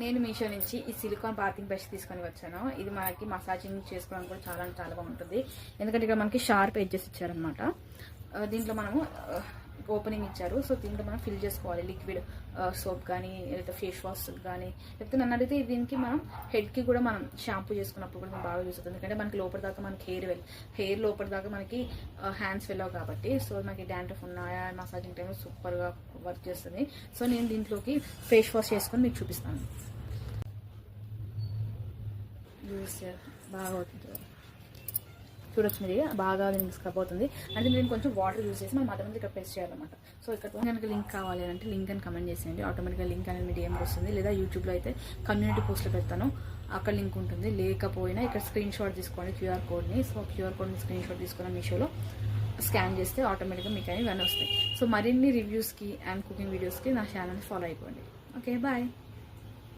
నేను మీషో నుంచి ఈ సిలికాన్ బాతింగ్ బ్రష్ తీసుకొని వచ్చాను. ఇది మనకి మసాజింగ్ చేసుకోవడానికి కూడా చాలా చాలా బాగుంటుంది. ఎందుకంటే ఇక్కడ మనకి షార్ప్ ఎడ్జెస్ ఇచ్చారనమాట. దీంట్లో మనము ఓపెనింగ్ ఇచ్చారు. సో దీంట్లో మనం ఫిల్ చేసుకోవాలి లిక్విడ్ సోప్ కానీ లేదా ఫేస్ వాష్ కానీ. లేకపోతే నన్ను అడిగితే దీనికి మనం హెడ్కి కూడా మనం షాంపూ చేసుకున్నప్పుడు కూడా బాగా యూజ్ అవుతుంది. ఎందుకంటే మనకి లోపల దాకా మనకి హెయిర్ లోపల దాకా మనకి హ్యాండ్స్ వెళ్ళావు కాబట్టి. సో మనకి డాండ్రఫ్ ఉన్నాయా మసాజింగ్ టైంలో సూపర్గా వర్క్ చేస్తుంది. సో నేను దీంట్లోకి ఫేస్ వాష్ చేసుకొని మీకు చూపిస్తాను. యూస్ బాగా అవుతుంది చూడొచ్చు మీరు, బాగా దీనికి స్క్రబ్ అవుతుంది. అంటే నేను కొంచెం వాటర్ యూజ్ చేసి మనం మధ్య ఇక్కడ ప్రెస్ చేయాలన్నమాట. సో ఇక్కడ కనుక లింక్ కావాలి అంటే లింక్ అని కమెంట్ చేసేయండి. ఆటోమేటిక్గా లింక్ అనేది మీ డిఎంకి వస్తుంది. లేదా యూట్యూబ్లో అయితే కమ్యూనిటీ పోస్ట్లో పెడతాను, అక్కడ లింక్ ఉంటుంది. లేకపోయినా ఇక్కడ స్క్రీన్ షాట్ తీసుకోండి క్యూఆర్ కోడ్ని. సో క్యూఆర్ కోడ్ని స్క్రీన్ షాట్ తీసుకుని మీషోలో స్కాన్ చేస్తే ఆటోమేటిక్గా మీకు అని ఇవన్నీ వస్తాయి. సో మరిన్ని రివ్యూస్కి అండ్ కుకింగ్ వీడియోస్కి నా ఛానల్ని ఫాలో అయిపోండి. Okay bye.